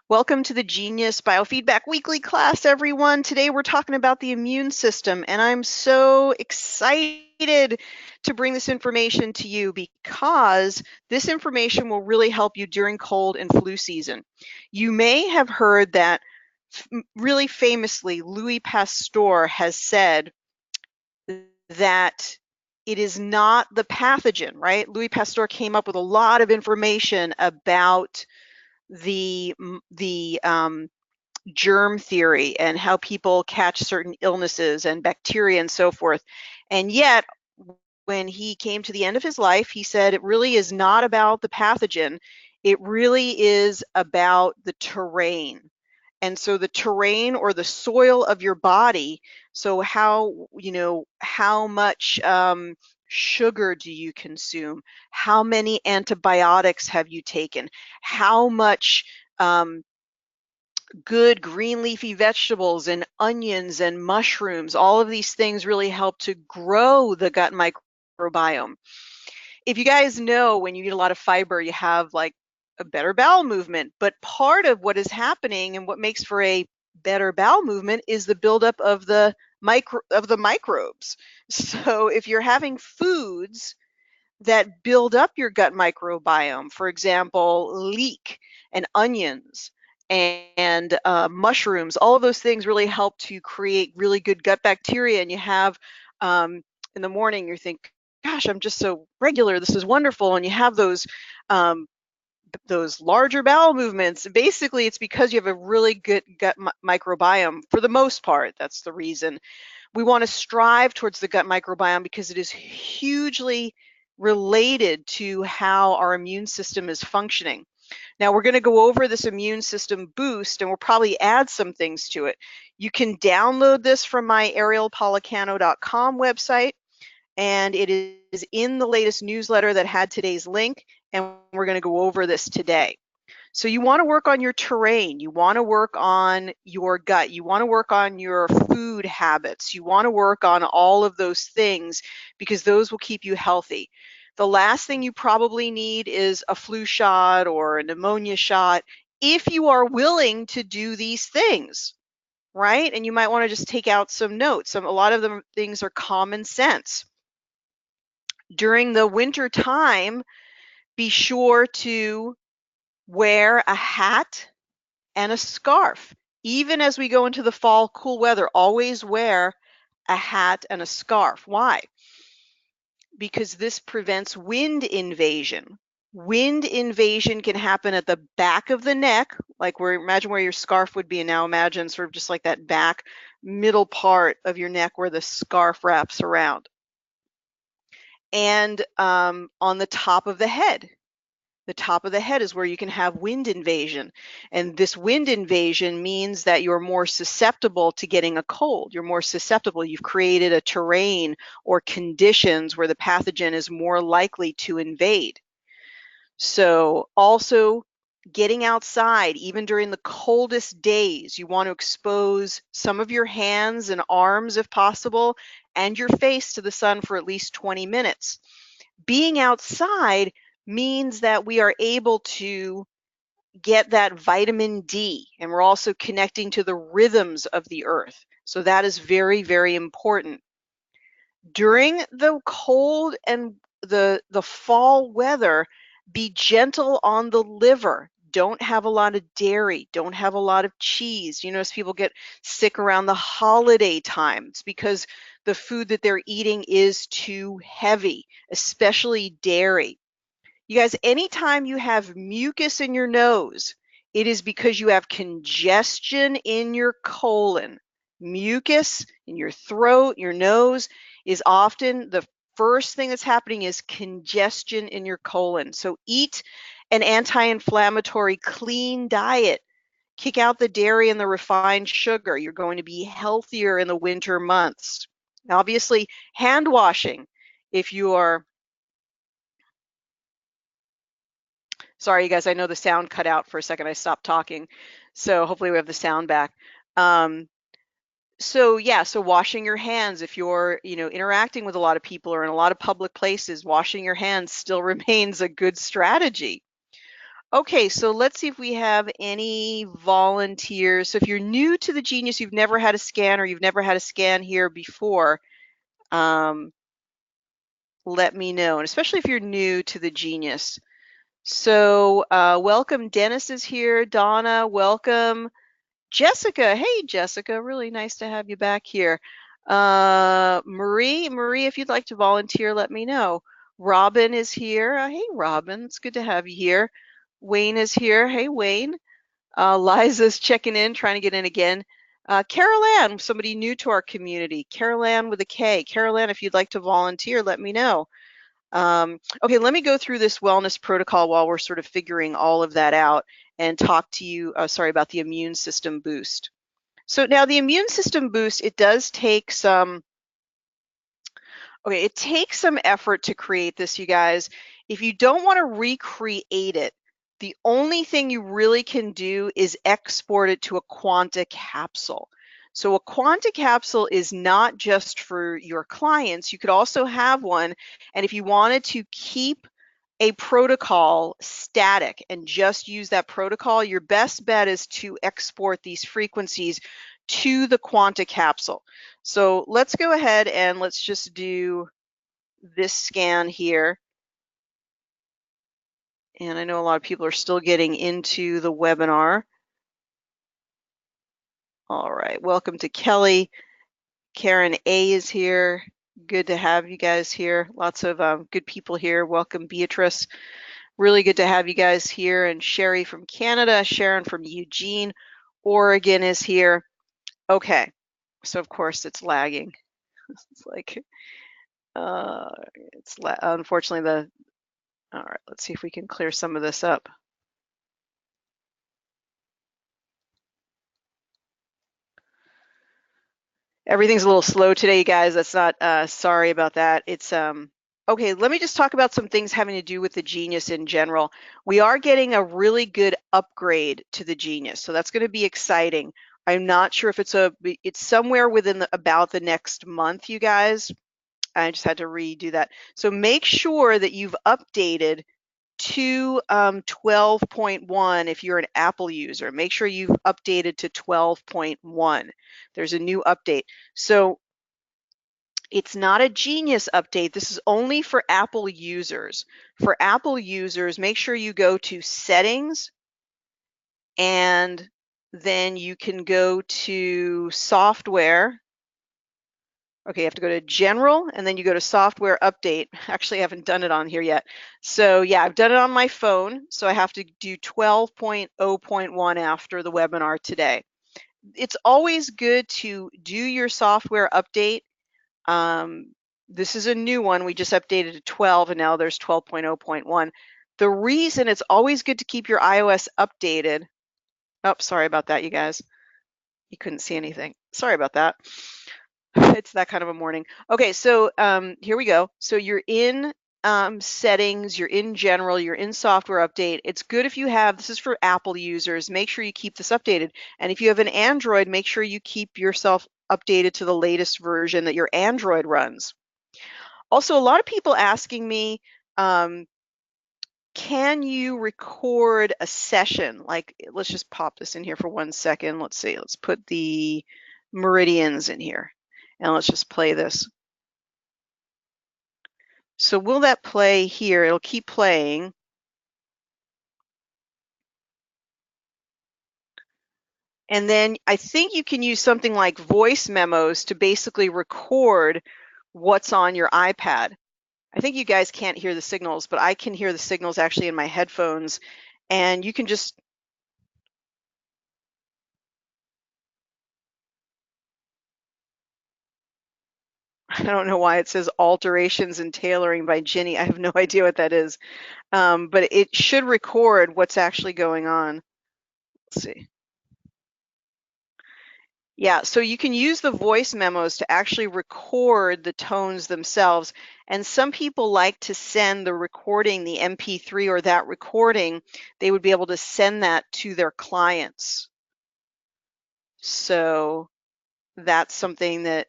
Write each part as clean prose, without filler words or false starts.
Welcome to the Genius Biofeedback Weekly class, everyone. Today we're talking about the immune system, and I'm so excited to bring this information to you because this information will really help you during cold and flu season. You may have heard that really famously, Louis Pasteur has said that it is not the pathogen, right? Louis Pasteur came up with a lot of information about the germ theory and how people catch certain illnesses and bacteria and so forth. And yet, when he came to the end of his life, he said it really is not about the pathogen. It really is about the terrain. And so the terrain or the soil of your body, so how much sugar do you consume? How many antibiotics have you taken? How much good green leafy vegetables and onions and mushrooms, all of these things really help to grow the gut microbiome. If you guys know, when you eat a lot of fiber, you have like a better bowel movement. But part of what is happening and what makes for a better bowel movement is the buildup of the microbes. So if you're having foods that build up your gut microbiome, for example, leek and onions and mushrooms, all of those things really help to create really good gut bacteria. And you have in the morning, you think, gosh, I'm just so regular. This is wonderful. And you have those larger bowel movements. Basically, it's because you have a really good gut microbiome for the most part. That's the reason. We want to strive towards the gut microbiome because it is hugely related to how our immune system is functioning. Now we're going to go over this immune system boost and we'll probably add some things to it. You can download this from my arielpolicano.com website, and it is in the latest newsletter that had today's link, and we're going to go over this today. So you want to work on your terrain, you want to work on your gut, you want to work on your food habits, you want to work on all of those things because those will keep you healthy. The last thing you probably need is a flu shot or a pneumonia shot if you are willing to do these things, right? And you might want to just take out some notes. A lot of the things are common sense. During the winter time, be sure to wear a hat and a scarf. Even as we go into the fall cool weather, always wear a hat and a scarf. Why? Because this prevents wind invasion. Wind invasion can happen at the back of the neck, like imagine where your scarf would be, and now imagine sort of just like that back middle part of your neck where the scarf wraps around. And on the top of the head. The top of the head is where you can have wind invasion. And this wind invasion means that you're more susceptible to getting a cold. You're more susceptible. You've created a terrain or conditions where the pathogen is more likely to invade. So also getting outside, even during the coldest days, you want to expose some of your hands and arms if possible, and your face to the sun for at least 20 minutes. Being outside means that we are able to get that vitamin D, and we're also connecting to the rhythms of the earth. So that is very, very important. During the cold and the fall weather, be gentle on the liver. Don't have a lot of dairy. Don't have a lot of cheese. You notice people get sick around the holiday time. It's because the food that they're eating is too heavy, especially dairy. You guys, anytime you have mucus in your nose, it is because you have congestion in your colon. Mucus in your throat, your nose is often the first thing that's happening is congestion in your colon. So eat an anti-inflammatory clean diet. Kick out the dairy and the refined sugar. You're going to be healthier in the winter months. Obviously, hand washing. If you are Sorry, you guys, I know the sound cut out for a second. I stopped talking. So hopefully we have the sound back. So yeah, so washing your hands, if you're, interacting with a lot of people or in a lot of public places, washing your hands still remains a good strategy. Okay, so let's see if we have any volunteers. So if you're new to the Genius, you've never had a scan or you've never had a scan here before, let me know, and especially if you're new to the Genius. So welcome, Dennis is here. Donna, welcome. Jessica, hey Jessica, really nice to have you back here. Marie, if you'd like to volunteer, let me know. Robin is here. Hey Robin, it's good to have you here. Wayne is here. Hey Wayne. Liza's checking in, trying to get in again. Carol Ann, somebody new to our community. Carol Ann with a K. Carol Ann, if you'd like to volunteer, let me know. Okay, let me go through this wellness protocol while we're sort of figuring all of that out and talk to you, sorry, about the immune system boost. So now the immune system boost, it does take some, okay, it takes some effort to create this, you guys. If you don't want to recreate it, the only thing you really can do is export it to a Quanta capsule. So a Quanta capsule is not just for your clients. You could also have one, and if you wanted to keep a protocol static and just use that protocol, your best bet is to export these frequencies to the Quanta capsule. So let's go ahead and let's just do this scan here. And I know a lot of people are still getting into the webinar. All right, welcome to Kelly. Karen A is here. Good to have you guys here. Lots of good people here. Welcome, Beatrice. Really good to have you guys here. And Sherry from Canada, Sharon from Eugene, Oregon is here. Okay, so of course it's lagging. It's like, unfortunately all right, let's see if we can clear some of this up. Everything's a little slow today, guys. That's not, sorry about that. It's, okay, let me just talk about some things having to do with the Genius in general. We are getting a really good upgrade to the Genius, so that's going to be exciting. I'm not sure if it's somewhere within about the next month, you guys. I just had to redo that. So make sure that you've updated to 12.1 if you're an Apple user. Make sure you've updated to 12.1. There's a new update. So it's not a Genius update. This is only for Apple users. For Apple users, make sure you go to Settings, and then you can go to Software. Okay, you have to go to General, and then you go to Software Update. Actually, I haven't done it on here yet. So yeah, I've done it on my phone, so I have to do 12.0.1 after the webinar today. It's always good to do your software update. This is a new one. We just updated to 12, and now there's 12.0.1. The reason it's always good to keep your iOS updated. Oh, sorry about that, you guys. You couldn't see anything. Sorry about that. It's that kind of a morning. Okay, so here we go. So you're in settings, you're in general, you're in software update. It's good if you have, this is for Apple users, make sure you keep this updated. And if you have an Android, make sure you keep yourself updated to the latest version that your Android runs. Also, a lot of people asking me, can you record a session? Like, let's just pop this in here for 1 second. Let's see, let's put the meridians in here. And let's just play this. So will that play here? It'll keep playing. And then I think you can use something like voice memos to basically record what's on your iPad. I think you guys can't hear the signals, but I can hear the signals actually in my headphones. And you can just, I don't know why it says alterations and tailoring by Ginny. I have no idea what that is. But it should record what's actually going on. Let's see. Yeah, so you can use the voice memos to actually record the tones themselves. And some people like to send the recording, the MP3 or that recording, they would be able to send that to their clients. So that's something that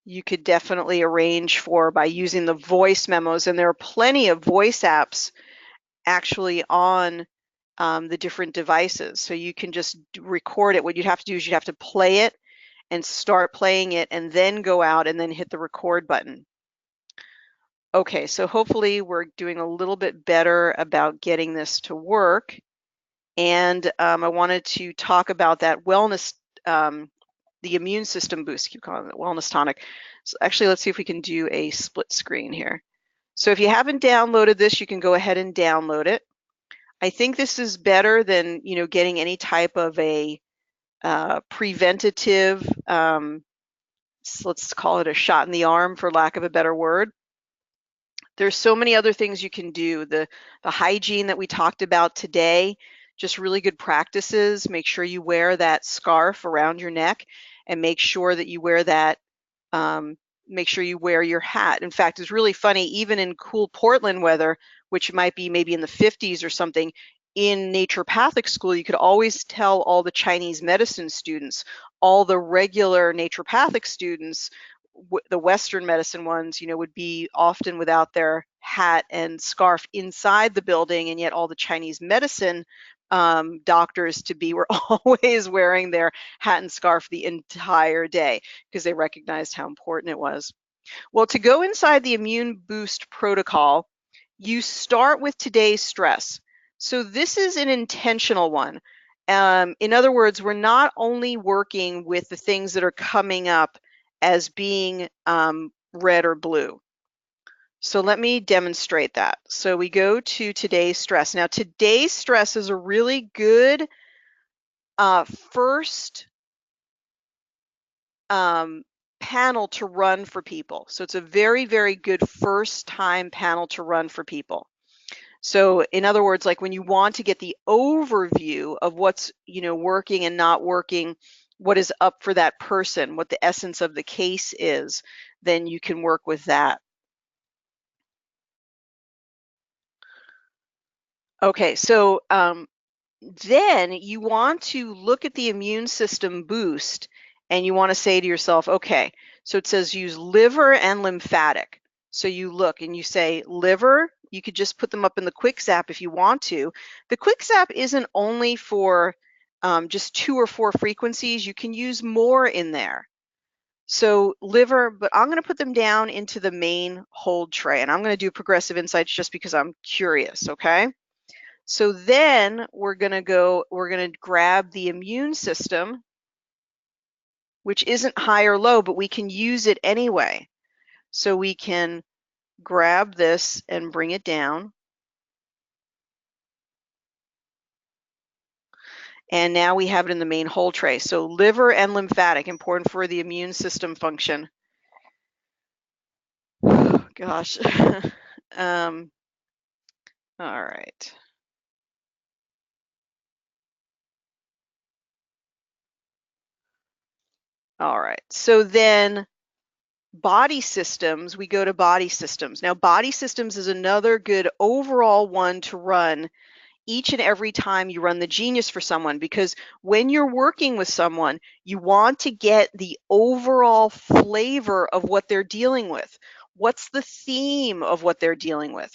you could definitely arrange for by using the voice memos. And there are plenty of voice apps actually on the different devices. So you can just record it. What you'd have to do is you'd have to play it and start playing it and then go out and then hit the record button. Okay, so hopefully we're doing a little bit better about getting this to work. And I wanted to talk about that wellness, the immune system boost, keep calling it wellness tonic. So actually, let's see if we can do a split screen here. So if you haven't downloaded this, you can go ahead and download it. I think this is better than, you know, getting any type of a preventative, let's call it a shot in the arm for lack of a better word. There's so many other things you can do. The hygiene that we talked about today, just really good practices. Make sure you wear that scarf around your neck and make sure that you wear that, make sure you wear your hat. In fact, it's really funny, even in cool Portland weather, which might be maybe in the 50s or something, in naturopathic school, you could always tell all the Chinese medicine students, all the regular naturopathic students, the Western medicine ones, you know, would be often without their hat and scarf inside the building, and yet all the Chinese medicine doctors to be were always wearing their hat and scarf the entire day because they recognized how important it was. Well, to go inside the immune boost protocol, you start with today's stress. So this is an intentional one. In other words, we're not only working with the things that are coming up as being red or blue. So let me demonstrate that. So we go to today's stress. Now, today's stress is a really good first panel to run for people. So it's a very, very good first time panel to run for people. So in other words, like when you want to get the overview of what's, you know, working and not working, what is up for that person, what the essence of the case is, then you can work with that. Okay, so then you want to look at the immune system boost and you want to say to yourself, okay, so it says use liver and lymphatic. So you look and you say liver, you could just put them up in the quick zap if you want to. The quick zap isn't only for just 2 or 4 frequencies, you can use more in there. So liver, but I'm going to put them down into the main hold tray, and I'm going to do progressive insights just because I'm curious, okay? So then we're going to grab the immune system, which isn't high or low, but we can use it anyway. So we can grab this and bring it down. And now we have it in the main hold tray. So liver and lymphatic, important for the immune system function. Gosh. All right. All right. So then body systems, we go to body systems. Now, body systems is another good overall one to run each and every time you run the genius for someone, because when you're working with someone, you want to get the overall flavor of what they're dealing with. What's the theme of what they're dealing with?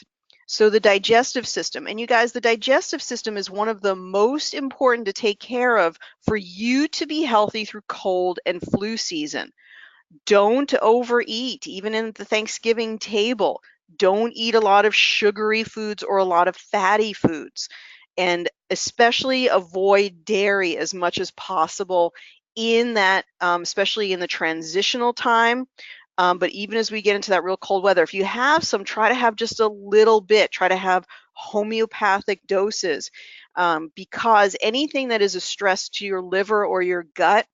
So the digestive system, and you guys, the digestive system is one of the most important to take care of for you to be healthy through cold and flu season. Don't overeat, even in the Thanksgiving table. Don't eat a lot of sugary foods or a lot of fatty foods. And especially avoid dairy as much as possible in that, especially in the transitional time. But even as we get into that real cold weather, if you have some, try to have just a little bit. Try to have homeopathic doses, because anything that is a stress to your liver or your gut,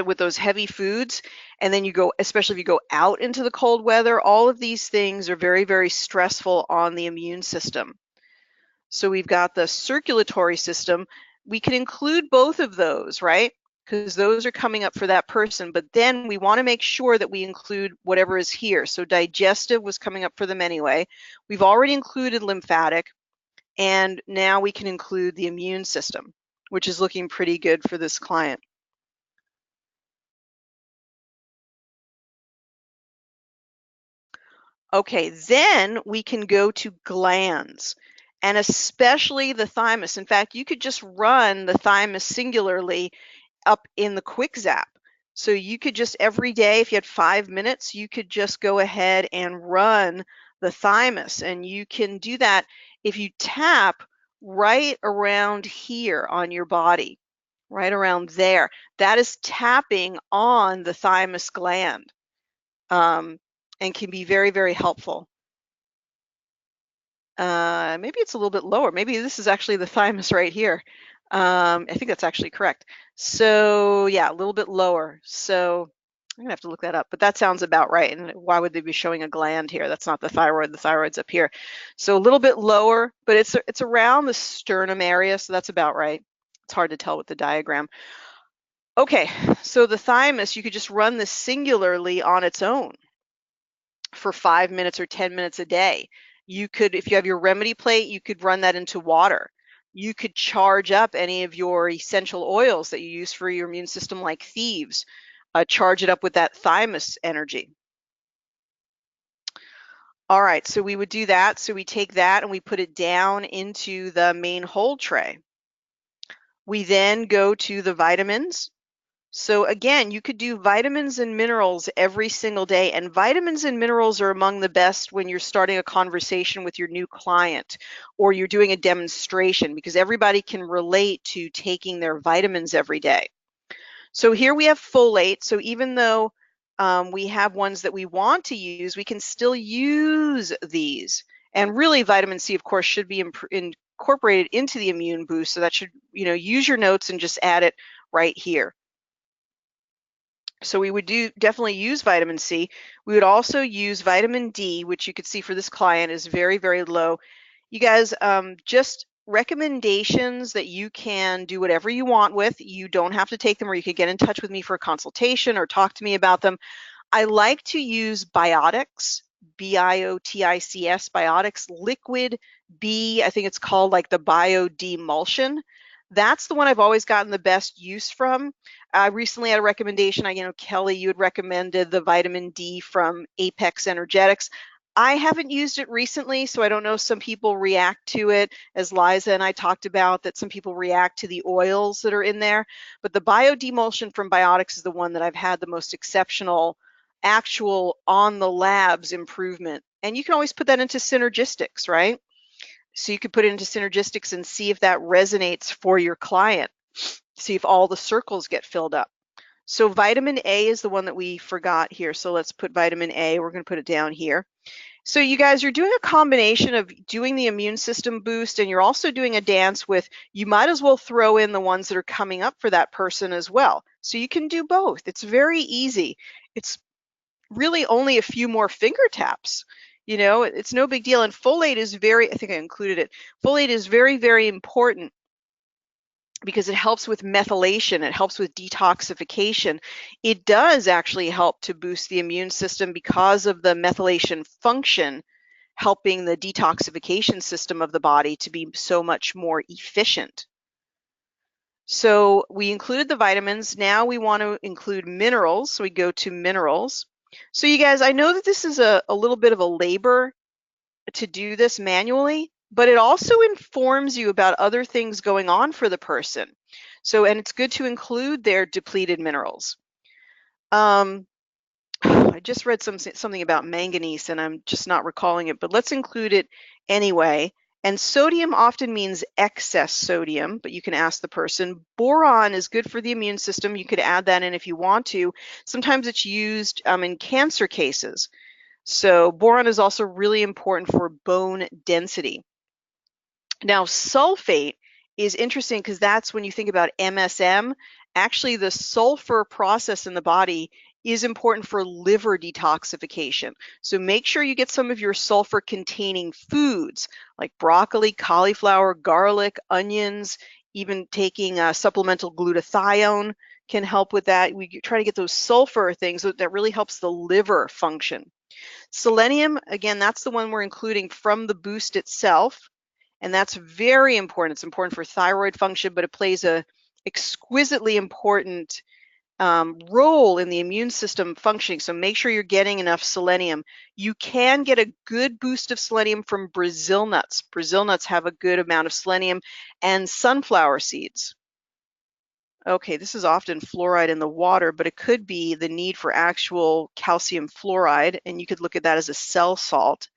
with those heavy foods, and then you go, especially if you go out into the cold weather, all of these things are very, very stressful on the immune system. So we've got the circulatory system. We can include both of those, right? Because those are coming up for that person. But then we want to make sure that we include whatever is here. So digestive was coming up for them anyway. We've already included lymphatic, and now we can include the immune system, which is looking pretty good for this client. Okay, then we can go to glands. and especially the thymus. In fact, you could just run the thymus singularly up in the quick zap. So you could just every day, if you had 5 minutes, you could just go ahead and run the thymus. And you can do that if you tap right around here on your body, right around there. That is tapping on the thymus gland, and can be very, very helpful. Maybe it's a little bit lower. Maybe this is actually the thymus right here. I think that's actually correct. So yeah, a little bit lower. So I'm gonna have to look that up, but that sounds about right. And why would they be showing a gland here? That's not the thyroid. The thyroid's up here. So a little bit lower, but it's around the sternum area, so that's about right. It's hard to tell with the diagram. Okay, so the thymus, you could just run this singularly on its own for 5 minutes or 10 minutes a day. You could, if you have your remedy plate, you could run that into water. You could charge up any of your essential oils that you use for your immune system, like thieves. Charge it up with that thymus energy. All right, so we would do that. So we take that and we put it down into the main hold tray. We then go to the vitamins. So again, you could do vitamins and minerals every single day, and vitamins and minerals are among the best when you're starting a conversation with your new client or you're doing a demonstration, because everybody can relate to taking their vitamins every day. So here we have folate. So even though we have ones that we want to use, we can still use these. And really, vitamin C, of course, should be incorporated into the immune boost. So that should, use your notes and just add it right here. So we would definitely use vitamin C. We would also use vitamin D, which you could see for this client is very, very low. You guys, just recommendations that you can do whatever you want with. You don't have to take them, or you could get in touch with me for a consultation or talk to me about them. I like to use Biotics, Biotics, Biotics Liquid B. I think it's called like the Biodemulsion. That's the one I've always gotten the best use from. I recently had a recommendation. Kelly, you had recommended the vitamin D from Apex Energetics. I haven't used it recently, so I don't know if some people react to it, as Liza and I talked about, that some people react to the oils that are in there. But the Biodemulsion from Biotics is the one that I've had the most exceptional actual on the labs improvement. And you can always put that into synergistics, right? So you could put it into synergistics and see if that resonates for your client. See if all the circles get filled up. So vitamin A is the one that we forgot here. So let's put vitamin A. We're going to put it down here. So you guys are doing a combination of doing the immune system boost, and you're also doing a dance with, you might as well throw in the ones that are coming up for that person as well. So you can do both. It's very easy. It's really only a few more finger taps. It's no big deal. And folate is I think I included it. Folate is very, very important because it helps with methylation. It helps with detoxification. It does actually help to boost the immune system because of the methylation function, helping the detoxification system of the body to be so much more efficient. So we included the vitamins. Now we want to include minerals. So we go to minerals. So you guys, I know that this is a little bit of a labor to do this manually, but it also informs you about other things going on for the person. So, and it's good to include their depleted minerals. I just read something about manganese and I'm just not recalling it, but let's include it anyway. And sodium often means excess sodium, but you can ask the person. Boron is good for the immune system. You could add that in if you want to. Sometimes it's used in cancer cases. So boron is also really important for bone density. Now, sulfate is interesting because that's when you think about MSM. Actually, the sulfur process in the body is important for liver detoxification. So make sure you get some of your sulfur-containing foods like broccoli, cauliflower, garlic, onions. Even taking supplemental glutathione can help with that. We try to get those sulfur things that really helps the liver function. Selenium, again, that's the one we're including from the boost itself. And that's very important. It's important for thyroid function, but it plays a exquisitely important role in the immune system functioning. So make sure you're getting enough selenium. You can get a good boost of selenium from Brazil nuts. Brazil nuts have a good amount of selenium, and sunflower seeds. Okay, this is often fluoride in the water, but it could be the need for actual calcium fluoride, and you could look at that as a cell salt.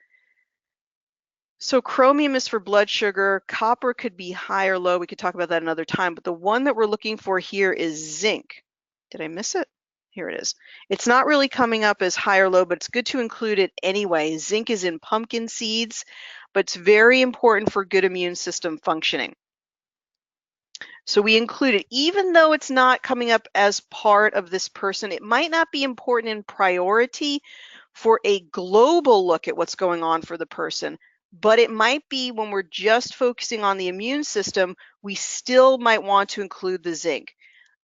So chromium is for blood sugar. Copper could be high or low. We could talk about that another time, but the one that we're looking for here is zinc. Did I miss it? Here it is. It's not really coming up as high or low, but it's good to include it anyway. Zinc is in pumpkin seeds, but it's very important for good immune system functioning. So we include it, even though it's not coming up as part of this person. It might not be important in priority for a global look at what's going on for the person, but it might be when we're just focusing on the immune system, we still might want to include the zinc.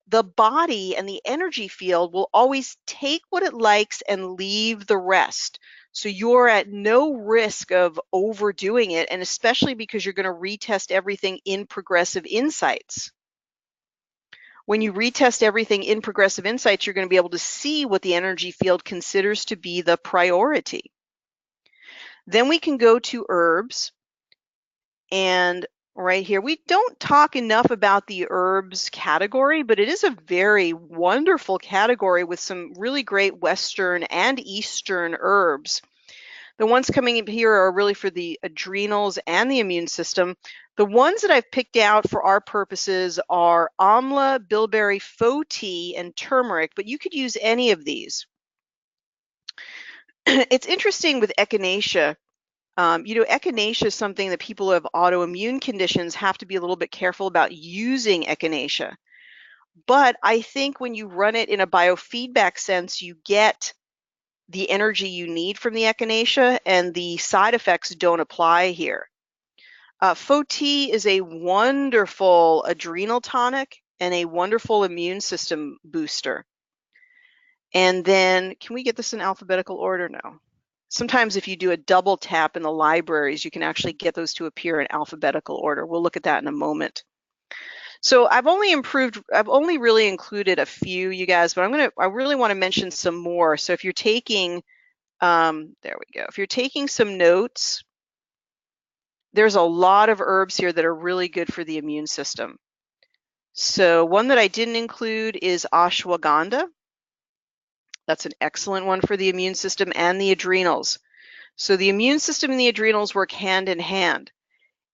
The body and the energy field will always take what it likes and leave the rest. So you're at no risk of overdoing it, and especially because you're going to retest everything in progressive insights. When you retest everything in progressive insights, you're going to be able to see what the energy field considers to be the priority. Then we can go to herbs. And right here, we don't talk enough about the herbs category, but it is a very wonderful category with some really great Western and Eastern herbs. The ones coming in here are really for the adrenals and the immune system. The ones that I've picked out for our purposes are amla, bilberry, faux tea, and turmeric, but you could use any of these. It's interesting with echinacea. Echinacea is something that people who have autoimmune conditions have to be a little bit careful about using echinacea. But I think when you run it in a biofeedback sense, you get the energy you need from the echinacea, and the side effects don't apply here. Faux tea is a wonderful adrenal tonic and a wonderful immune system booster. And then, can we get this in alphabetical order? No. Sometimes if you do a double tap in the libraries, you can actually get those to appear in alphabetical order. We'll look at that in a moment. So I've only really included a few, you guys, but I really want to mention some more. So if you're taking, there we go. If you're taking some notes, there's a lot of herbs here that are really good for the immune system. So one that I didn't include is ashwagandha. That's an excellent one for the immune system and the adrenals. So the immune system and the adrenals work hand in hand.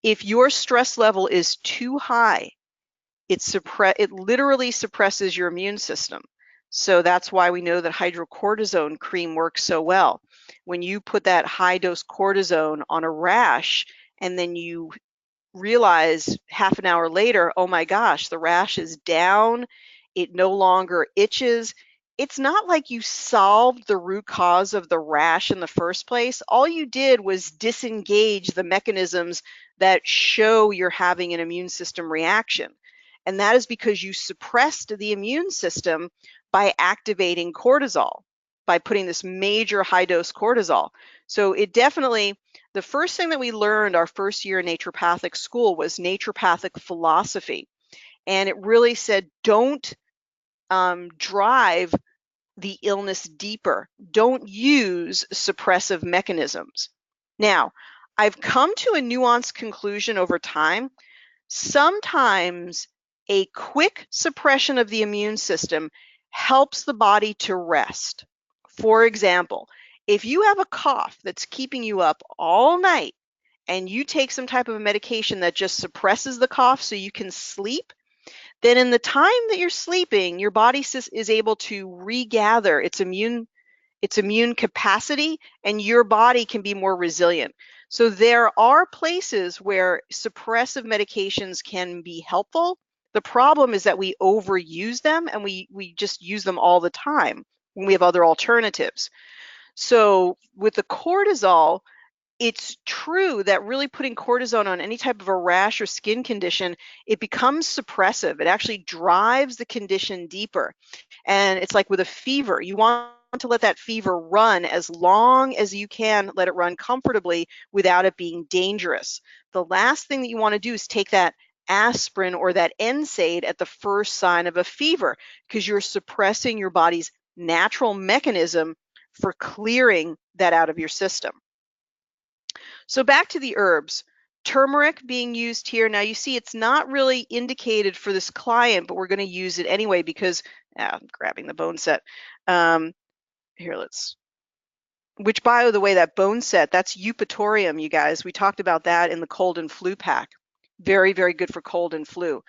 If your stress level is too high, it literally suppresses your immune system. So that's why we know that hydrocortisone cream works so well. When you put that high dose cortisone on a rash and then you realize half an hour later, oh my gosh, the rash is down, it no longer itches. It's not like you solved the root cause of the rash in the first place. All you did was disengage the mechanisms that show you're having an immune system reaction. And that is because you suppressed the immune system by activating cortisol, by putting this major high dose cortisol. So it definitely, the first thing that we learned our first year in naturopathic school was naturopathic philosophy. And it really said, don't drive the illness deeper. Don't use suppressive mechanisms. Now, I've come to a nuanced conclusion over time. Sometimes a quick suppression of the immune system helps the body to rest. For example, if you have a cough that's keeping you up all night and you take some type of a medication that just suppresses the cough so you can sleep, then in the time that you're sleeping, your body is able to regather its immune capacity, and your body can be more resilient. So there are places where suppressive medications can be helpful. The problem is that we overuse them, and we just use them all the time when we have other alternatives. So with the cortisol, it's true that really putting cortisone on any type of a rash or skin condition, it becomes suppressive. It actually drives the condition deeper. And it's like with a fever, you want to let that fever run as long as you can, let it run comfortably without it being dangerous. The last thing that you want to do is take that aspirin or that NSAID at the first sign of a fever, because you're suppressing your body's natural mechanism for clearing that out of your system. So back to the herbs. Turmeric being used here. Now you see it's not really indicated for this client, but we're going to use it anyway because I'm grabbing the bone set. Here, which, by the way, that bone set, that's eupatorium, you guys. We talked about that in the cold and flu pack. Very, very good for cold and flu.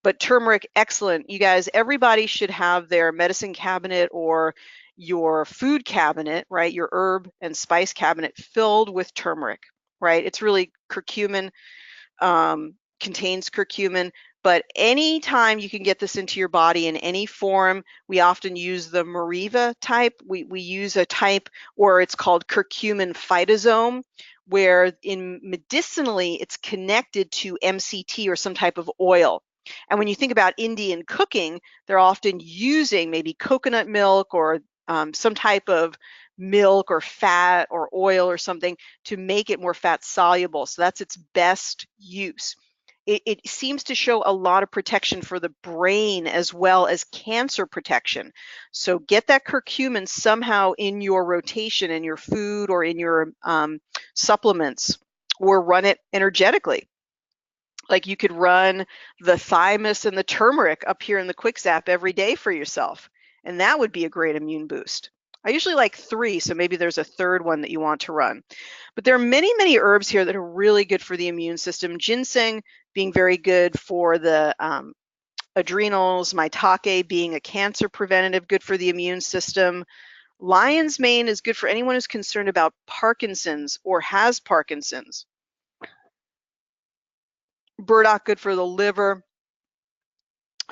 But turmeric, excellent. You guys, everybody should have their medicine cabinet or your food cabinet, right? Your herb and spice cabinet filled with turmeric, right? It's really curcumin, contains curcumin, but anytime you can get this into your body in any form, we often use the Mariva type. We use a type, or it's called curcumin phytosome, where medicinally it's connected to MCT or some type of oil. And when you think about Indian cooking, they're often using maybe coconut milk or some type of milk or fat or oil or something to make it more fat soluble. So that's its best use. It seems to show a lot of protection for the brain as well as cancer protection. So get that curcumin somehow in your rotation, in your food or in your supplements, or run it energetically. Like you could run the thymus and the turmeric up here in the quick zap every day for yourself. And that would be a great immune boost. I usually like 3, so maybe there's a third one that you want to run. But there are many, many herbs here that are really good for the immune system. Ginseng being very good for the adrenals, maitake being a cancer preventative, good for the immune system. Lion's mane is good for anyone who's concerned about Parkinson's or has Parkinson's. Burdock, good for the liver.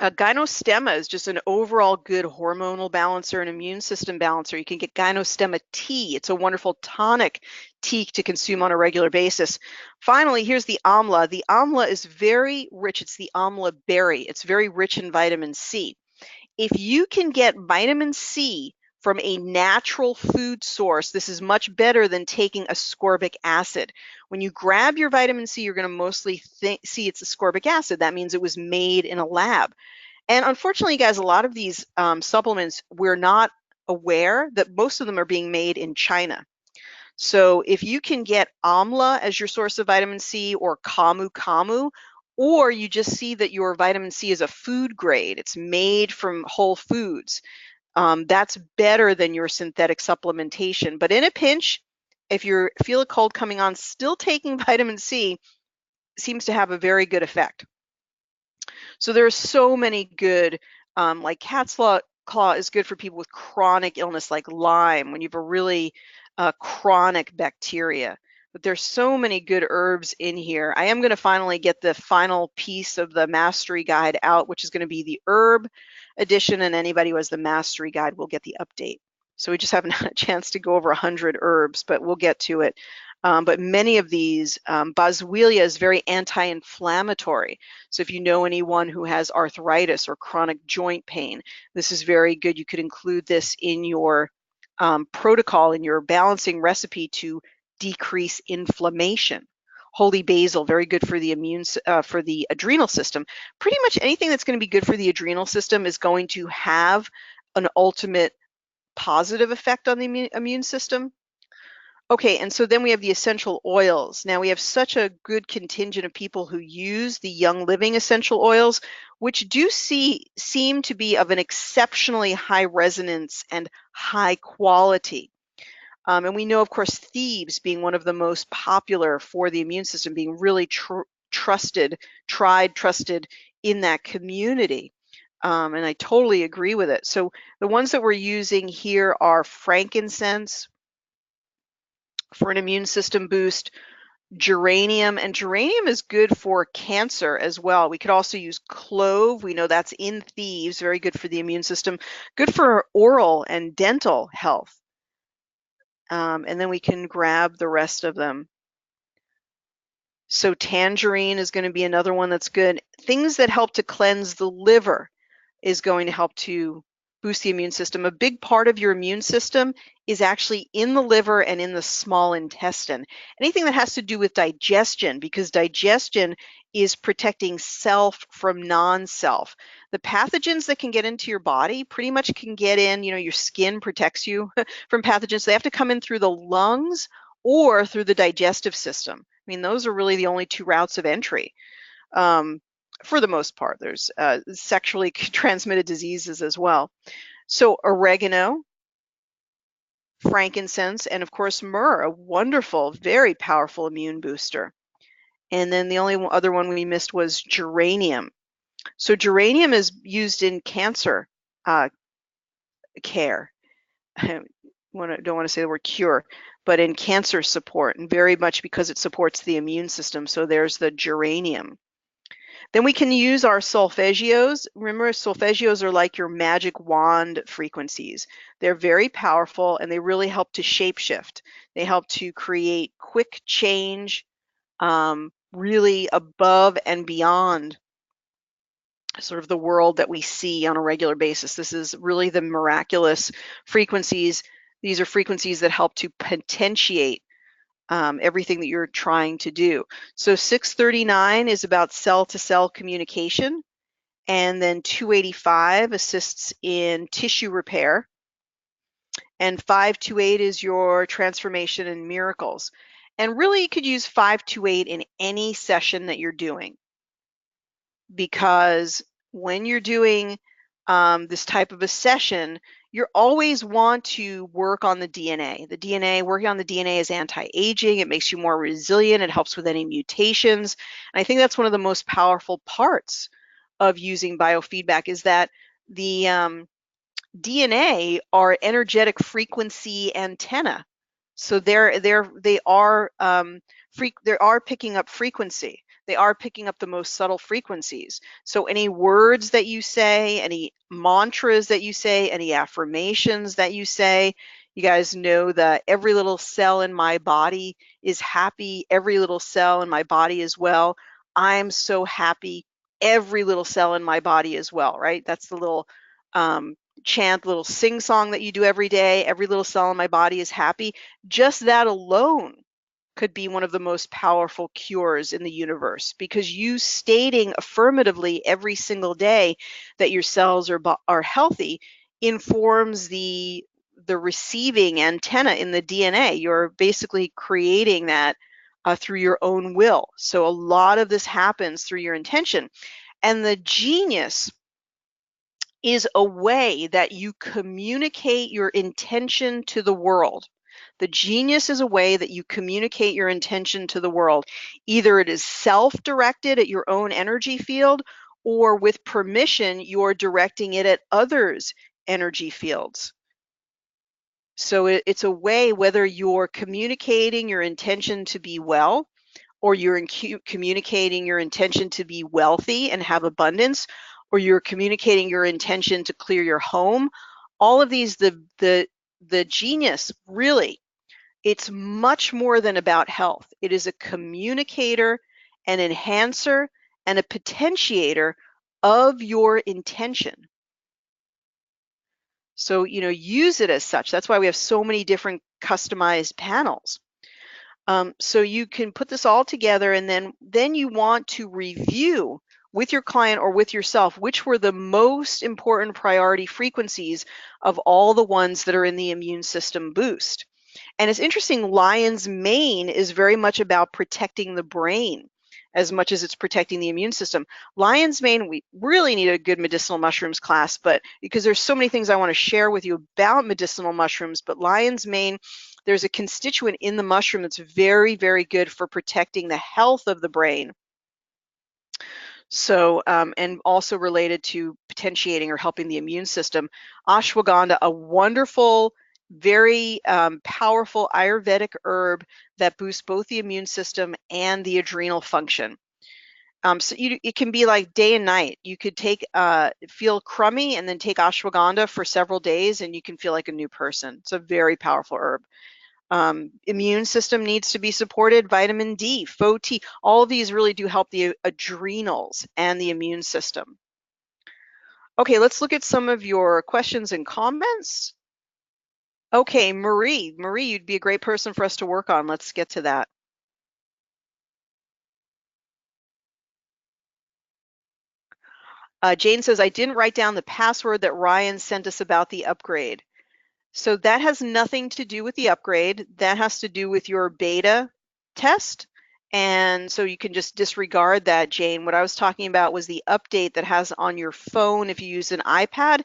Gynostemma is just an overall good hormonal balancer and immune system balancer. You can get Gynostemma tea. It's a wonderful tonic tea to consume on a regular basis. Finally, here's the amla. The amla is very rich. It's the amla berry. It's very rich in vitamin C. If you can get vitamin C from a natural food source, this is much better than taking ascorbic acid. When you grab your vitamin C, you're going to mostly see it's ascorbic acid. That means it was made in a lab. And unfortunately, guys, a lot of these supplements, we're not aware that most of them are being made in China. So if you can get amla as your source of vitamin C, or camu camu, or you just see that your vitamin C is a food grade, it's made from whole foods, that's better than your synthetic supplementation. But in a pinch, if you feel a cold coming on, still taking vitamin C seems to have a very good effect. So there are so many good, like cat's claw is good for people with chronic illness like Lyme, when you have a really chronic bacteria. But there's so many good herbs in here. I am going to finally get the final piece of the mastery guide out, which is going to be the herb edition, and anybody who has the mastery guide will get the update. So we just haven't had a chance to go over 100 herbs, but we'll get to it. But many of these, boswellia is very anti-inflammatory. So if you know anyone who has arthritis or chronic joint pain, this is very good. You could include this in your protocol, in your balancing recipe to decrease inflammation. Holy basil, very good for the for the adrenal system. Pretty much anything that's going to be good for the adrenal system is going to have an ultimate positive effect on the immune system. Okay, and so then we have the essential oils. Now we have such a good contingent of people who use the Young Living essential oils, which do seem to be of an exceptionally high resonance and high quality. And we know, of course, Thieves being one of the most popular for the immune system, being really trusted in that community. And I totally agree with it. So the ones that we're using here are frankincense for an immune system boost, geranium, and geranium is good for cancer as well. We could also use clove. We know that's in Thieves, very good for the immune system, good for oral and dental health. And then we can grab the rest of them. So tangerine is going to be another one that's good. Things that help to cleanse the liver is going to help to boost the immune system. A big part of your immune system is actually in the liver and in the small intestine. Anything that has to do with digestion, because digestion is protecting self from non-self. The pathogens that can get into your body pretty much can get in, your skin protects you from pathogens. They have to come in through the lungs or through the digestive system. I mean, those are really the only two routes of entry. For the most part, there's sexually transmitted diseases as well. So oregano, frankincense, and of course myrrh, a wonderful, very powerful immune booster. And then the only other one we missed was geranium. So geranium is used in cancer care. I don't want to say the word cure, but in cancer support, and very much because it supports the immune system. So there's the geranium. Then we can use our solfeggios. Remember, solfeggios are like your magic wand frequencies. They're very powerful and they really help to shapeshift. They help to create quick change, really above and beyond sort of the world that we see on a regular basis. This is really the miraculous frequencies. These are frequencies that help to potentiate everything that you're trying to do. So 639 is about cell-to-cell communication, and then 285 assists in tissue repair, and 528 is your transformation and miracles. And really, you could use 528 in any session that you're doing, because when you're doing this type of a session, you always want to work on the DNA. Working on the DNA is anti-aging. It makes you more resilient. It helps with any mutations. And I think that's one of the most powerful parts of using biofeedback, is that the DNA are energetic frequency antenna. So they are picking up frequency. They are picking up the most subtle frequencies. So any words that you say, any mantras that you say, any affirmations that you say, you guys know that every little cell in my body is happy. Every little cell in my body is well. I'm so happy. Every little cell in my body is well, right? That's the little chant, little sing song that you do every day. Every little cell in my body is happy. Just that alone could be one of the most powerful cures in the universe, because you stating affirmatively every single day that your cells are healthy informs the receiving antenna in the DNA. You're basically creating that through your own will. So a lot of this happens through your intention. And the genius is a way that you communicate your intention to the world. The genius is a way that you communicate your intention to the world. Either it is self-directed at your own energy field, or with permission, you're directing it at others' energy fields. So it's a way, whether you're communicating your intention to be well, or you're communicating your intention to be wealthy and have abundance, or you're communicating your intention to clear your home. All of these, the genius, really, it's much more than about health. It is a communicator, an enhancer, and a potentiator of your intention. So, use it as such. That's why we have so many different customized panels. So you can put this all together, and then you want to review with your client or with yourself which were the most important priority frequencies of all the ones that are in the immune system boost. And it's interesting, lion's mane is very much about protecting the brain as much as it's protecting the immune system. Lion's mane, we really need a good medicinal mushrooms class, but because there's so many things I want to share with you about medicinal mushrooms, but lion's mane, there's a constituent in the mushroom that's very, very good for protecting the health of the brain. So, and also related to potentiating or helping the immune system. Ashwagandha, a wonderful, very powerful Ayurvedic herb that boosts both the immune system and the adrenal function. So it can be like day and night. You could feel crummy and then take ashwagandha for several days and you can feel like a new person. It's a very powerful herb. Immune system needs to be supported, vitamin D, FOT, all of these really do help the adrenals and the immune system. Okay, let's look at some of your questions and comments. Okay, Marie, you'd be a great person for us to work on. Let's get to that. Jane says, I didn't write down the password that Ryan sent us about the upgrade. So that has nothing to do with the upgrade. That has to do with your beta test. And so you can just disregard that, Jane. What I was talking about was the update that has on your phone if you use an iPad,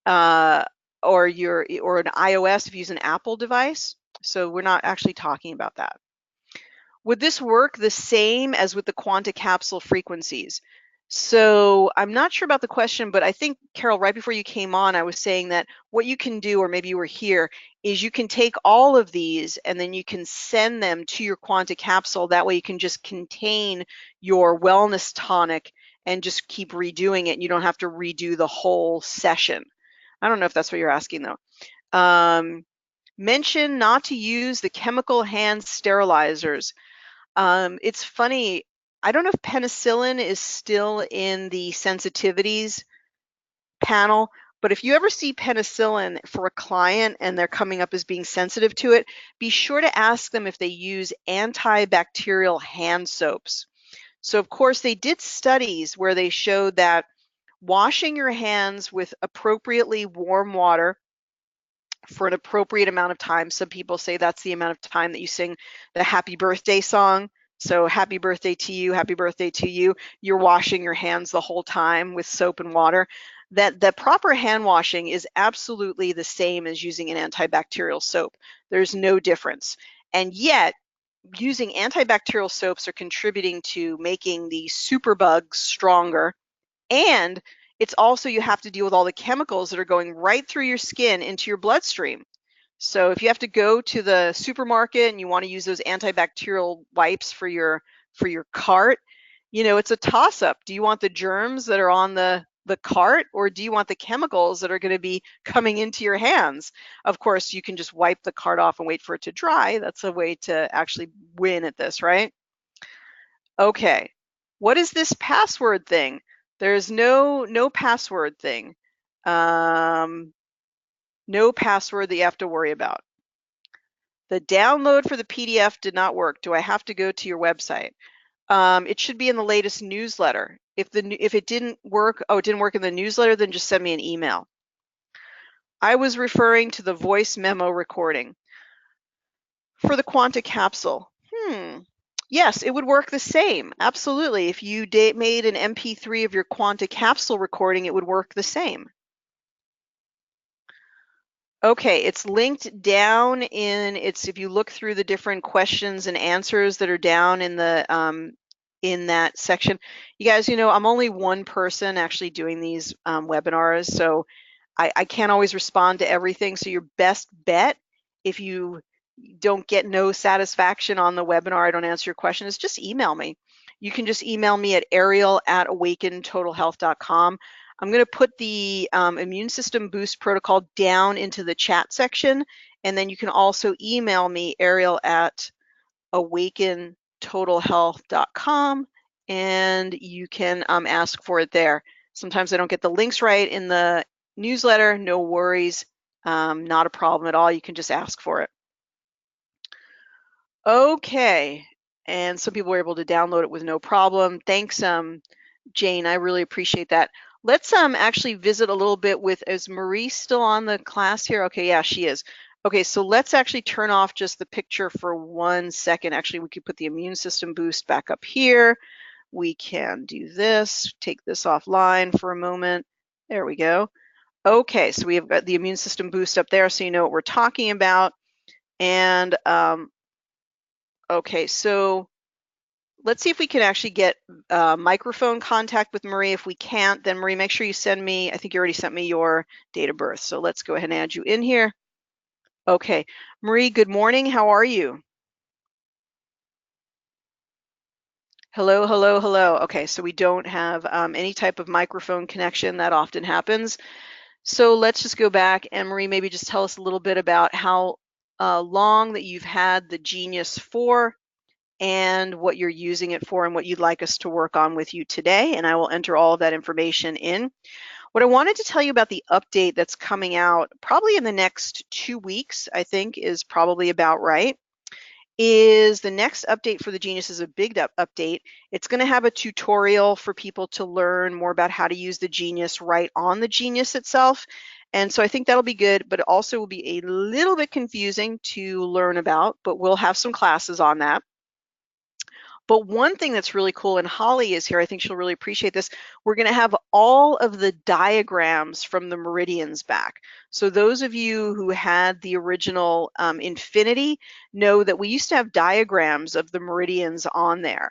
or an iOS if you use an Apple device. So we're not actually talking about that. Would this work the same as with the quanta capsule frequencies? So I'm not sure about the question, but I think, Carol, right before you came on, I was saying that what you can do, or maybe you were here, is you can take all of these and then you can send them to your quanta capsule. That way you can just contain your wellness tonic and just keep redoing it. And you don't have to redo the whole session. I don't know if that's what you're asking, though. Mention not to use the chemical hand sterilizers. It's funny, I don't know if penicillin is still in the sensitivities panel, but if you ever see penicillin for a client and they're coming up as being sensitive to it, be sure to ask them if they use antibacterial hand soaps. So of course they did studies where they showed that washing your hands with appropriately warm water for an appropriate amount of time. Some people say that's the amount of time that you sing the happy birthday song. So happy birthday to you, happy birthday to you. You're washing your hands the whole time with soap and water. That the proper hand washing is absolutely the same as using an antibacterial soap. There's no difference. And yet, using antibacterial soaps are contributing to making the superbugs stronger, and it's also, you have to deal with all the chemicals that are going right through your skin into your bloodstream. So if you have to go to the supermarket and you want to use those antibacterial wipes for your cart, it's a toss-up. Do you want the germs that are on the cart, or do you want the chemicals that are going to be coming into your hands? Of course, you can just wipe the cart off and wait for it to dry. That's a way to actually win at this, right? Okay. What is this password thing? There's no password thing. No password that you have to worry about. The download for the PDF did not work. Do I have to go to your website? It should be in the latest newsletter. If it didn't work, it didn't work in the newsletter, then just send me an email. I was referring to the voice memo recording for the Quanta capsule. Yes, it would work the same. Absolutely. If you made an MP3 of your Quanta capsule recording, it would work the same. Okay, it's linked down if you look through the different questions and answers that are down in the in that section. You guys, I'm only one person actually doing these webinars, so I can't always respond to everything. So your best bet, if you don't get no satisfaction on the webinar, I don't answer your question, is just email me. You can just email me at ariel@awakentotalhealth.com. I'm going to put the immune system boost protocol down into the chat section, and then you can also email me, ariel@awakentotalhealth.com, and you can ask for it there. Sometimes I don't get the links right in the newsletter. No worries, not a problem at all. You can just ask for it. Okay, and some people were able to download it with no problem. Thanks, Jane. I really appreciate that. Let's actually visit a little bit with, is Marie still on the class here? Okay, yeah, she is. Okay, so let's actually turn off just the picture for 1 second. Actually, we could put the immune system boost back up here. We can do this, take this offline for a moment. There we go. Okay, so we have got the immune system boost up there so you know what we're talking about. And okay, so let's see if we can actually get microphone contact with Marie. If we can't, then Marie, make sure you send me, I think you already sent me your date of birth. So let's go ahead and add you in here. Okay, Marie, good morning. How are you? Hello, hello, hello. Okay, so we don't have any type of microphone connection. That often happens. So let's just go back, and Marie, maybe just tell us a little bit about how long that you've had the Genius for, and what you're using it for, and what you'd like us to work on with you today, and I will enter all of that information in. What I wanted to tell you about the update that's coming out probably in the next 2 weeks, I think is probably about right, is the next update for the Genius is a big update. It's going to have a tutorial for people to learn more about how to use the Genius right on the Genius itself. And so I think that'll be good, but it also will be a little bit confusing to learn about, but we'll have some classes on that. But one thing that's really cool, and Holly is here, I think she'll really appreciate this, we're going to have all of the diagrams from the meridians back. So those of you who had the original Infinity know that we used to have diagrams of the meridians on there.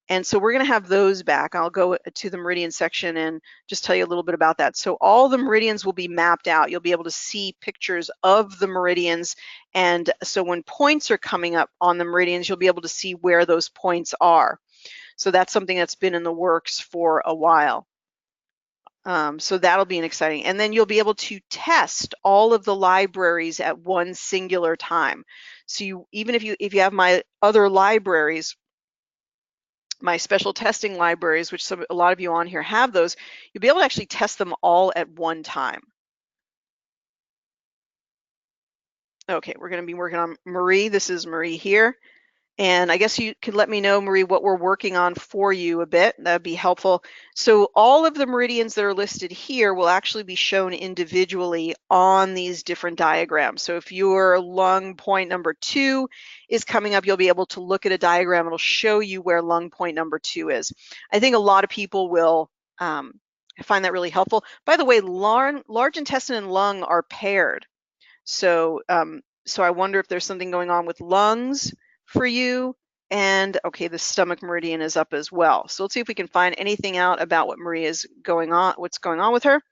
And so we're going to have those back. I'll go to the meridian section and just tell you a little bit about that. So all the meridians will be mapped out. You'll be able to see pictures of the meridians. And so when points are coming up on the meridians, you'll be able to see where those points are. So that's something that's been in the works for a while. So that'll be an exciting. And then you'll be able to test all of the libraries at one singular time. So even if you have my other libraries, my special testing libraries, which a lot of you on here have those, you'll be able to actually test them all at one time. Okay, we're going to be working on Marie. This is Marie here. And I guess you could let me know, Marie, what we're working on for you a bit. That'd be helpful. So all of the meridians that are listed here will actually be shown individually on these different diagrams. So if your lung point number 2 is coming up, you'll be able to look at a diagram. It'll show you where lung point number 2 is. I think a lot of people will find that really helpful. By the way, large intestine and lung are paired. So, so I wonder if there's something going on with lungs for you. And okay, the stomach meridian is up as well. So let's see if we can find anything out about what Maria's going on, what's going on with her.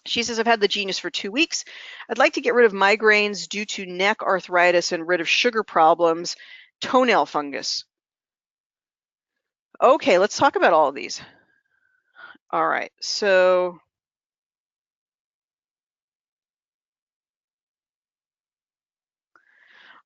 She says, I've had the Genius for 2 weeks. I'd like to get rid of migraines due to neck arthritis and rid of sugar problems, toenail fungus. Okay, let's talk about all of these. All right, so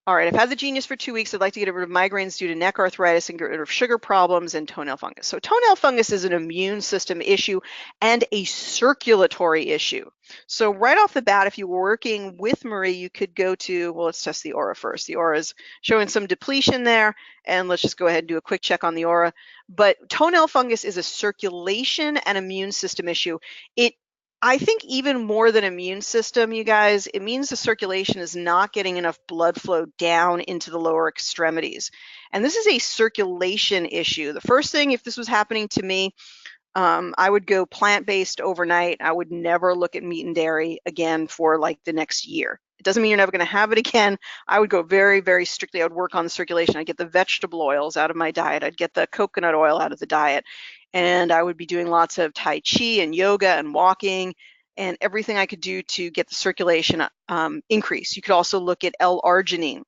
all right, I've had the Genius for 2 weeks. I'd like to get rid of migraines due to neck arthritis and get rid of sugar problems and toenail fungus. So toenail fungus is an immune system issue and a circulatory issue. So right off the bat, if you were working with Marie, you could go to, well, let's test the aura first. The aura is showing some depletion there, and let's just go ahead and do a quick check on the aura. But toenail fungus is a circulation and immune system issue. I think even more than immune system, you guys, it means the circulation is not getting enough blood flow down into the lower extremities. And this is a circulation issue. The first thing, if this was happening to me, I would go plant-based overnight. I would never look at meat and dairy again for like the next year. It doesn't mean you're never going to have it again. I would go very, very strictly. I would work on the circulation. I'd get the vegetable oils out of my diet. I'd get the coconut oil out of the diet. And I would be doing lots of Tai Chi and yoga and walking and everything I could do to get the circulation increase. You could also look at L-arginine.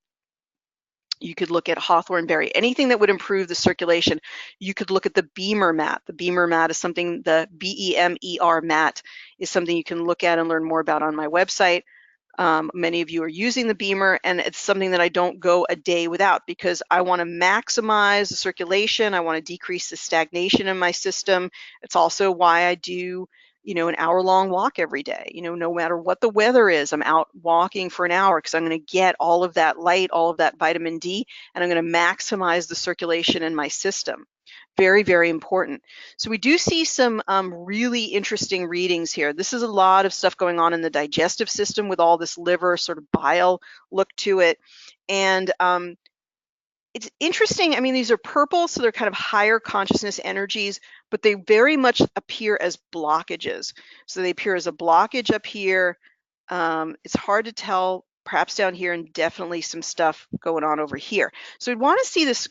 You could look at hawthorn berry, anything that would improve the circulation. You could look at the Beamer mat. The Beamer mat is something, the BEMER mat is something you can look at and learn more about on my website. Many of you are using the Beamer, and it's something that I don't go a day without because I want to maximize the circulation. I want to decrease the stagnation in my system. It's also why I do, you know, an hour-long walk every day. You know, no matter what the weather is, I'm out walking for an hour because I'm going to get all of that light, all of that vitamin D, and I'm going to maximize the circulation in my system. Very, very important. So we do see some really interesting readings here. This is a lot of stuff going on in the digestive system with all this liver sort of bile look to it. And it's interesting. I mean, these are purple, so they're kind of higher consciousness energies, but they very much appear as blockages. So they appear as a blockage up here. It's hard to tell, perhaps down here, and definitely some stuff going on over here. So we'd want to see this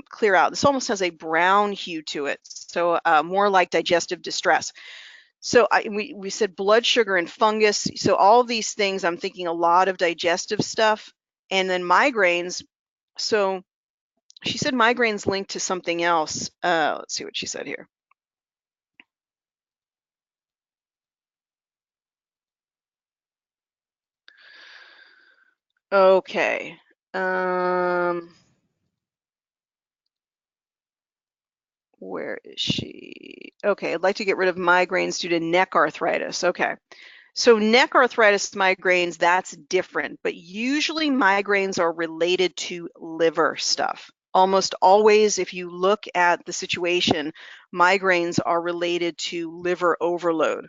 clear out. This almost has a brown hue to it, so more like digestive distress. So we said blood sugar and fungus. So all of these things, I'm thinking a lot of digestive stuff, and then migraines. So she said migraines linked to something else. Let's see what she said here. Okay. Where is she? Okay, I'd like to get rid of migraines due to neck arthritis. Okay. So neck arthritis migraines, that's different, but usually migraines are related to liver stuff. Almost always, if you look at the situation, migraines are related to liver overload.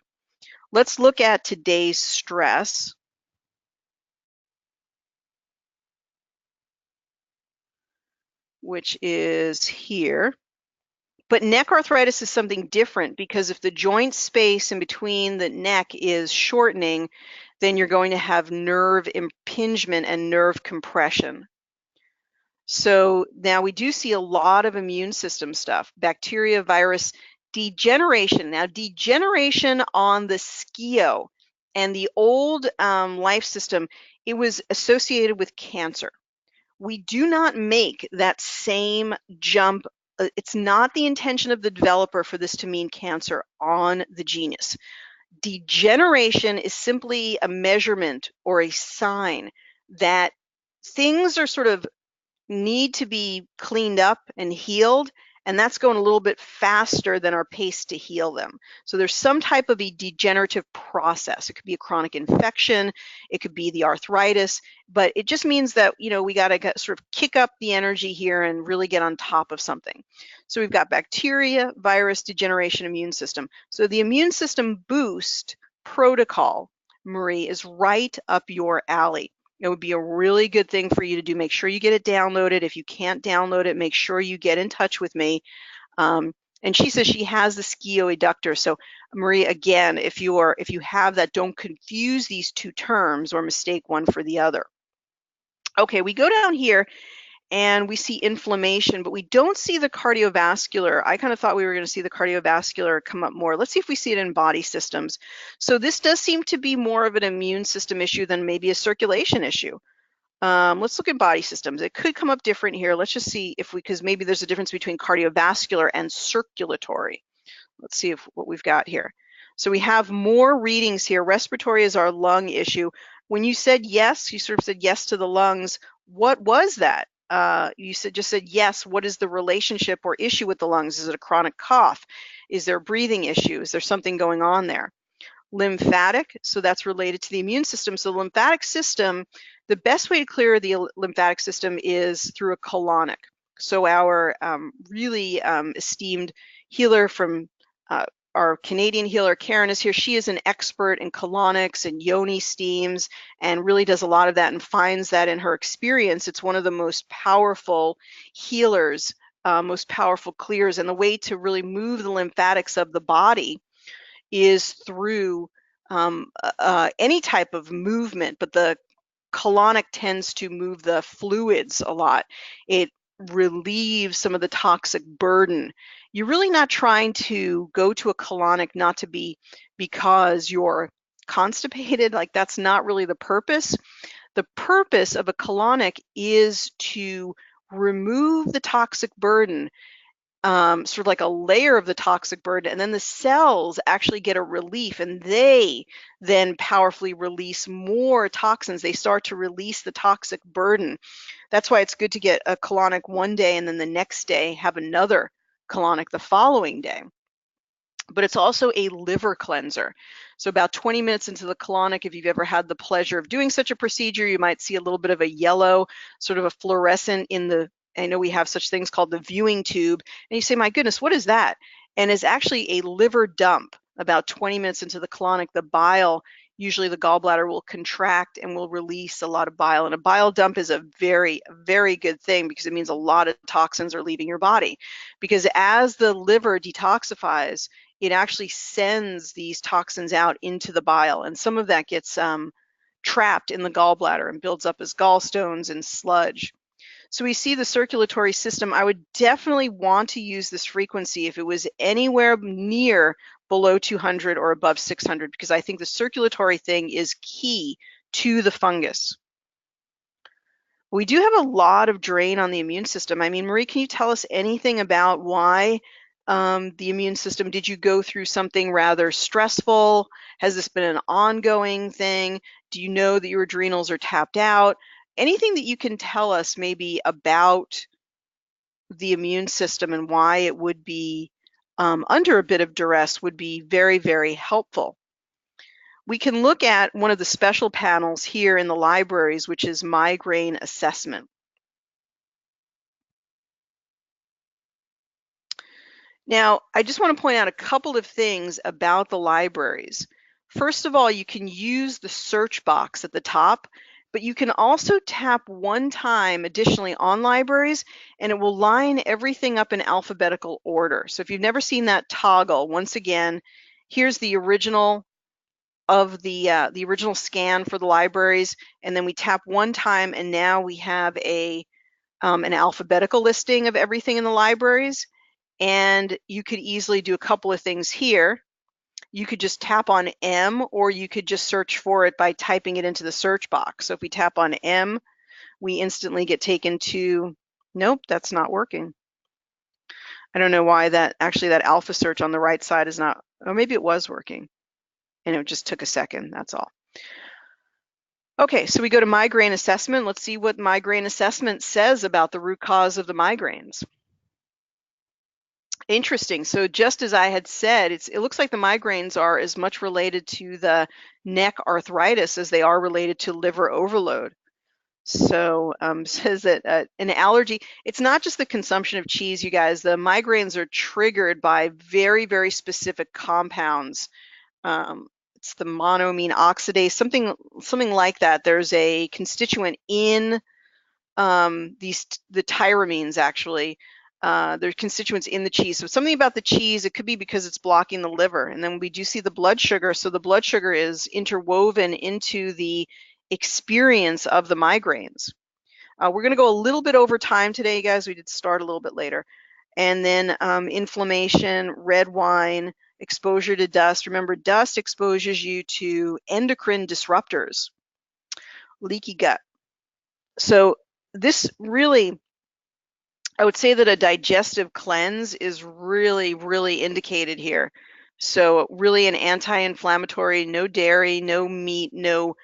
Let's look at today's stress. Which is here. But neck arthritis is something different because if the joint space in between the neck is shortening, then you're going to have nerve impingement and nerve compression. So now we do see a lot of immune system stuff, bacteria, virus, degeneration. Now, degeneration on the schio and the old life system, it was associated with cancer. We do not make that same jump. It's not the intention of the developer for this to mean cancer on the genius. Degeneration is simply a measurement or a sign that things are sort of need to be cleaned up and healed, and that's going a little bit faster than our pace to heal them. So there's some type of a degenerative process. It could be a chronic infection, it could be the arthritis, but it just means that, you know, we got to sort of kick up the energy here and really get on top of something. So we've got bacteria, virus, degeneration, immune system. So the immune system boost protocol, Marie, is right up your alley. It would be a really good thing for you to do. Make sure you get it downloaded. If you can't download it, make sure you get in touch with me. And she says she has the schioadductor. So Marie, again, if you have that, don't confuse these two terms or mistake one for the other. Okay, we go down here and we see inflammation, but we don't see the cardiovascular. I kind of thought we were going to see the cardiovascular come up more. Let's see if we see it in body systems. So this does seem to be more of an immune system issue than maybe a circulation issue. Let's look at body systems. It could come up different here. Let's just see if because maybe there's a difference between cardiovascular and circulatory. Let's see what we've got here. So we have more readings here. Respiratory is our lung issue. When you said yes, you sort of said yes to the lungs. What was that? You just said yes. What is the relationship or issue with the lungs? Is it a chronic cough? Is there a breathing issue? Is there something going on there? Lymphatic, so that's related to the immune system. So the lymphatic system, the best way to clear the lymphatic system is through a colonic. So our really esteemed healer from our Canadian healer, Karen, is here. She is an expert in colonics and yoni steams and really does a lot of that and finds that in her experience, it's one of the most powerful healers, most powerful clears. And the way to really move the lymphatics of the body is through any type of movement, but the colonic tends to move the fluids a lot. It relieves some of the toxic burden. You're really not trying to go to a colonic not to be because you're constipated, like that's not really the purpose. The purpose of a colonic is to remove the toxic burden, sort of like a layer of the toxic burden, and then the cells actually get a relief and they then powerfully release more toxins. They start to release the toxic burden. That's why it's good to get a colonic one day and then the next day have another colonic the following day. But it's also a liver cleanser. So about 20 minutes into the colonic, if you've ever had the pleasure of doing such a procedure, you might see a little bit of a yellow, sort of a fluorescent in the, I know we have such things called the viewing tube, and you say, my goodness, what is that? And it's actually a liver dump. About 20 minutes into the colonic, the bile, usually the gallbladder will contract and will release a lot of bile. And a bile dump is a very, very good thing because it means a lot of toxins are leaving your body. Because as the liver detoxifies, it actually sends these toxins out into the bile, and some of that gets trapped in the gallbladder and builds up as gallstones and sludge. So we see the circulatory system. I would definitely want to use this frequency if it was anywhere near below 200 or above 600, because I think the circulatory thing is key to the fungus. We do have a lot of drain on the immune system. I mean, Marie, can you tell us anything about why the immune system, did you go through something rather stressful? Has this been an ongoing thing? Do you know that your adrenals are tapped out? Anything that you can tell us maybe about the immune system and why it would be under a bit of duress would be very, very helpful. we can look at one of the special panels here in the libraries, which is migraine assessment. Now, I just want to point out a couple of things about the libraries. First of all, you can use the search box at the top, but you can also tap one time additionally on libraries, and it will line everything up in alphabetical order. So if you've never seen that toggle, once again, here's the original of the original scan for the libraries, and then we tap one time, and now we have an alphabetical listing of everything in the libraries. And you could easily do a couple of things here. You could just tap on M, or you could just search for it by typing it into the search box. So if we tap on M, we instantly get taken to, nope, that's not working. I don't know why that alpha search on the right side is not, or maybe it was working and it just took a second, that's all. Okay, so we go to migraine assessment. Let's see what migraine assessment says about the root cause of the migraines. Interesting. So just as I had said, it looks like the migraines are as much related to the neck arthritis as they are related to liver overload. So says that an allergy, it's not just the consumption of cheese, you guys. The migraines are triggered by very, very specific compounds. It's the monoamine oxidase, something like that. There's a constituent in the tyramines, actually. There's constituents in the cheese. So something about the cheese, it could be because it's blocking the liver. And then we do see the blood sugar. So the blood sugar is interwoven into the experience of the migraines. We're going to go a little bit over time today, guys. We did start a little bit later. And then inflammation, red wine, exposure to dust. Remember, dust exposes you to endocrine disruptors, leaky gut. So this really, I would say that a digestive cleanse is really, really indicated here. So really an anti-inflammatory, no dairy, no meat, no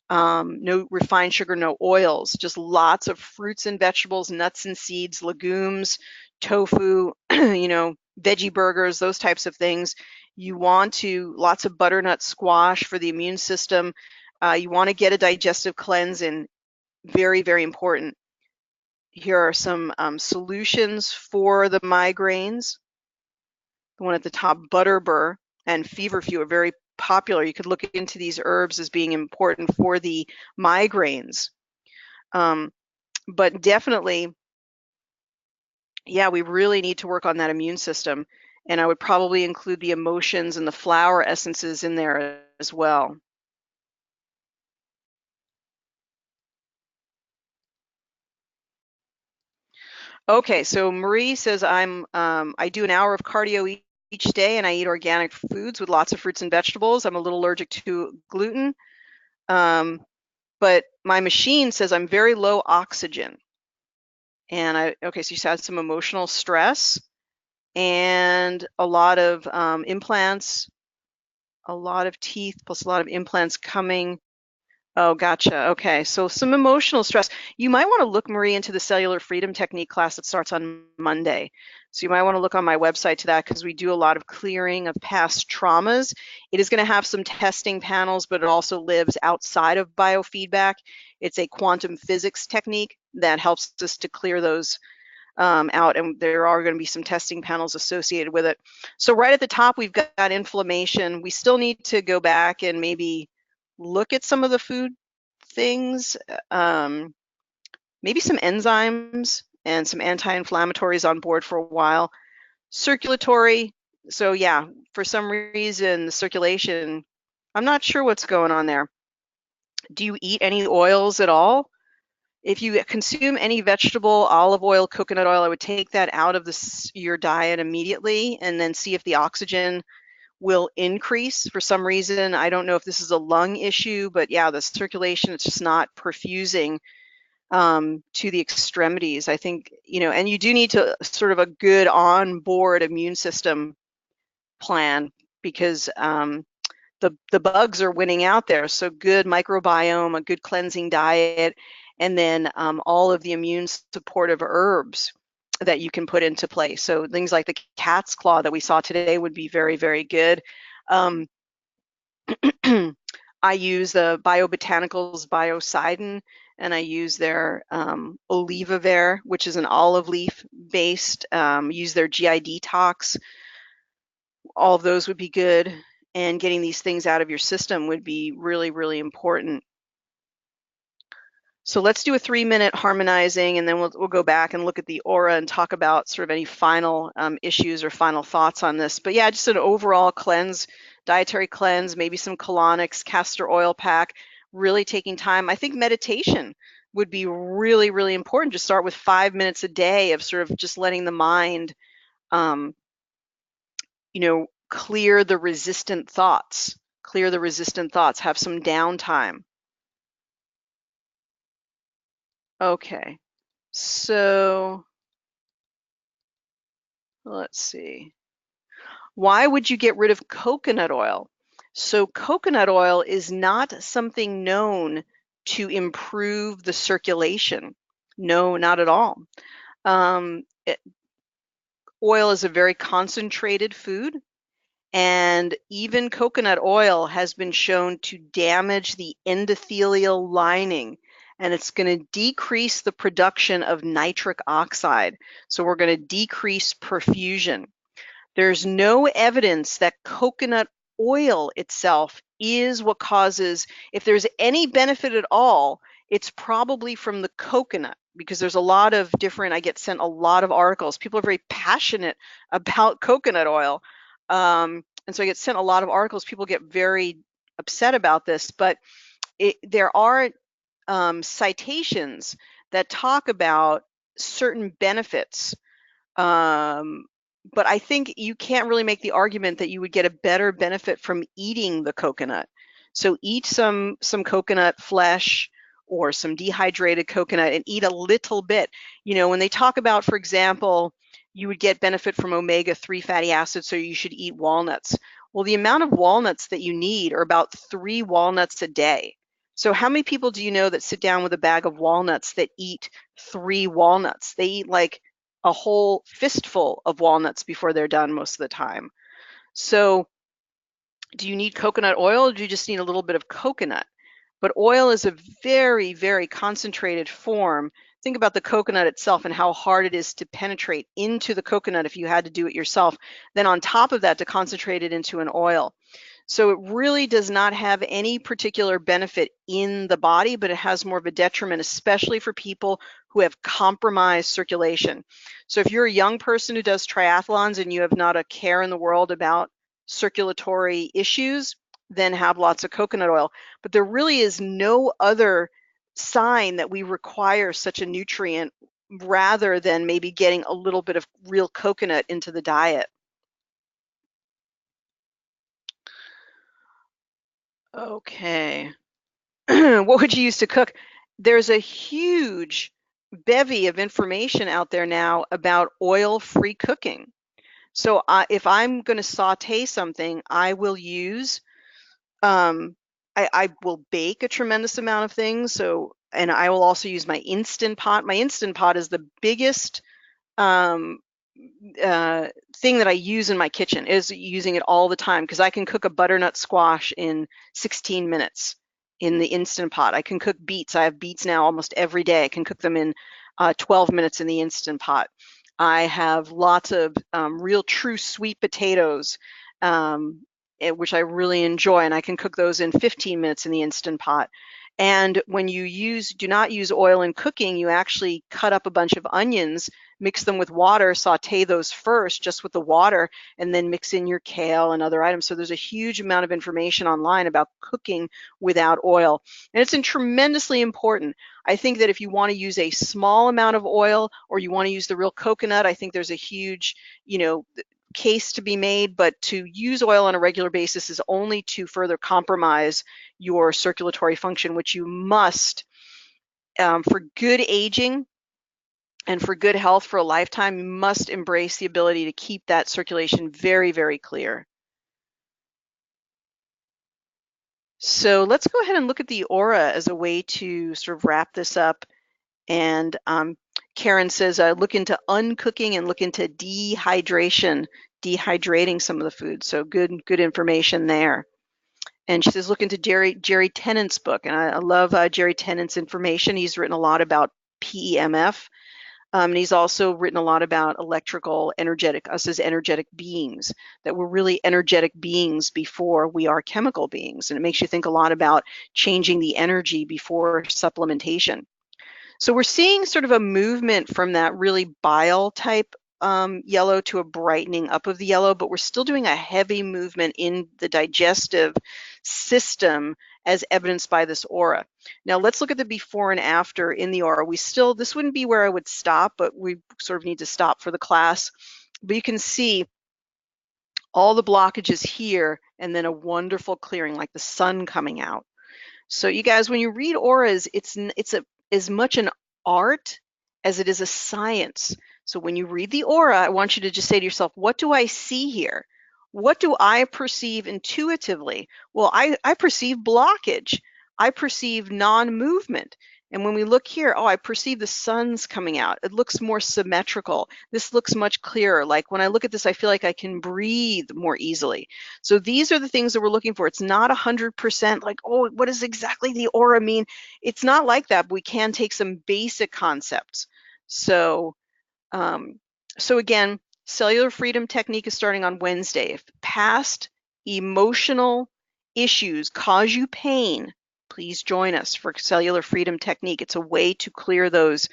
refined sugar, no oils, just lots of fruits and vegetables, nuts and seeds, legumes, tofu, veggie burgers, those types of things. You want lots of butternut squash for the immune system. You want to get a digestive cleanse in, very, very important. Here are some solutions for the migraines. The one at the top, butterbur and feverfew, are very popular. You could look into these herbs as being important for the migraines. But definitely, yeah, we really need to work on that immune system. And I would probably include the emotions and the flower essences in there as well. Okay, so Marie says I do an hour of cardio each day, and I eat organic foods with lots of fruits and vegetables. I'm a little allergic to gluten, but my machine says I'm very low oxygen. And okay, so you had some emotional stress and a lot of implants, a lot of teeth, plus a lot of implants coming. Oh, gotcha. Okay, so some emotional stress. You might want to look, Marie, into the cellular freedom technique class that starts on Monday. So you might want to look on my website to that, because we do a lot of clearing of past traumas. It is going to have some testing panels, but it also lives outside of biofeedback. It's a quantum physics technique that helps us to clear those out, and there are going to be some testing panels associated with it. So right at the top, we've got inflammation. We still need to go back and maybe look at some of the food things, maybe some enzymes and some anti-inflammatories on board for a while. Circulatory, so yeah, for some reason, the circulation, I'm not sure what's going on there. Do you eat any oils at all? If you consume any vegetable, olive oil, coconut oil, I would take that out of your diet immediately, and then see if the oxygen will increase for some reason. I don't know if this is a lung issue, but yeah, the circulation, it's just not perfusing to the extremities. I think, and you do need to sort of a good on-board immune system plan, because the bugs are winning out there. So good microbiome, a good cleansing diet, and then all of the immune supportive herbs that you can put into place. So things like the cat's claw that we saw today would be very, very good. I use the Biobotanicals Biocidin, and I use their Olivavir, which is an olive leaf based, use their GI Detox. All of those would be good. And getting these things out of your system would be really, really important. So let's do a 3-minute harmonizing, and then we'll go back and look at the aura and talk about sort of any final issues or final thoughts on this. But yeah, just an overall cleanse, dietary cleanse, maybe some colonics, castor oil pack, really taking time. I think meditation would be really, really important. Just start with 5 minutes a day of sort of just letting the mind, clear the resistant thoughts, have some downtime. Okay. So let's see. Why would you get rid of coconut oil? So coconut oil is not something known to improve the circulation. No, not at all. Oil is a very concentrated food, and even coconut oil has been shown to damage the endothelial lining, and it's going to decrease the production of nitric oxide. So we're going to decrease perfusion. There's no evidence that coconut oil itself is what causes, if there's any benefit at all, it's probably from the coconut, because there's a lot of different, I get sent a lot of articles. People are very passionate about coconut oil. And so I get sent a lot of articles. People get very upset about this, but there are citations that talk about certain benefits. But I think you can't really make the argument that you would get a better benefit from eating the coconut. So eat some coconut flesh or some dehydrated coconut and eat a little bit. When they talk about, for example, you would get benefit from omega-3 fatty acids, so you should eat walnuts. Well, the amount of walnuts that you need are about 3 walnuts a day. So how many people do you know that sit down with a bag of walnuts that eat 3 walnuts? They eat like a whole fistful of walnuts before they're done most of the time. So do you need coconut oil, or do you just need a little bit of coconut? But oil is a very, very concentrated form. Think about the coconut itself and how hard it is to penetrate into the coconut if you had to do it yourself. Then on top of that, to concentrate it into an oil. So it really does not have any particular benefit in the body, but it has more of a detriment, especially for people who have compromised circulation. So if you're a young person who does triathlons and you have not a care in the world about circulatory issues, then have lots of coconut oil. But there really is no other sign that we require such a nutrient rather than maybe getting a little bit of real coconut into the diet. Okay. What would you use to cook? There's a huge bevy of information out there now about oil-free cooking. So if I'm going to saute something, I will use, I will bake a tremendous amount of things. So, and I will also use my Instant Pot. My Instant Pot is the biggest thing that I use in my kitchen, is using it all the time, because I can cook a butternut squash in 16 minutes in the Instant Pot. I can cook beets. I have beets now almost every day. I can cook them in 12 minutes in the Instant Pot. I have lots of real true sweet potatoes, which I really enjoy, and I can cook those in 15 minutes in the Instant Pot. And when you do not use oil in cooking, you actually cut up a bunch of onions, mix them with water, saute those first just with the water, and then mix in your kale and other items. So there's a huge amount of information online about cooking without oil. And it's tremendously important. I think that if you want to use a small amount of oil, or you want to use the real coconut, I think there's a huge, case to be made, but to use oil on a regular basis is only to further compromise your circulatory function, which you must, for good aging and for good health for a lifetime, you must embrace the ability to keep that circulation very, very clear. So let's go ahead and look at the aura as a way to sort of wrap this up. And Karen says, look into uncooking and look into dehydrating some of the food. So good information there. And she says, look into Jerry Tennant's book. And I love Jerry Tennant's information. He's written a lot about PEMF. And he's also written a lot about us as energetic beings, that we're really energetic beings before we are chemical beings. And it makes you think a lot about changing the energy before supplementation. So we're seeing sort of a movement from that really bile type yellow to a brightening up of the yellow, but we're still doing a heavy movement in the digestive system as evidenced by this aura. Now let's look at the before and after in the aura. This wouldn't be where I would stop, but we sort of need to stop for the class. But you can see all the blockages here and then a wonderful clearing, like the sun coming out. So you guys, when you read auras, it's as much an art as it is a science. So when you read the aura, I want you to just say to yourself, what do I see here? What do I perceive intuitively? Well, I perceive blockage. I perceive non-movement. And when we look here, oh, I perceive the sun's coming out. It looks more symmetrical. This looks much clearer. Like when I look at this, I feel like I can breathe more easily. So these are the things that we're looking for. It's not 100% like, oh, what does exactly the aura mean? It's not like that, but we can take some basic concepts. So, again, cellular freedom technique is starting on Wednesday. If past emotional issues cause you pain, please join us for cellular freedom technique. It's a way to clear those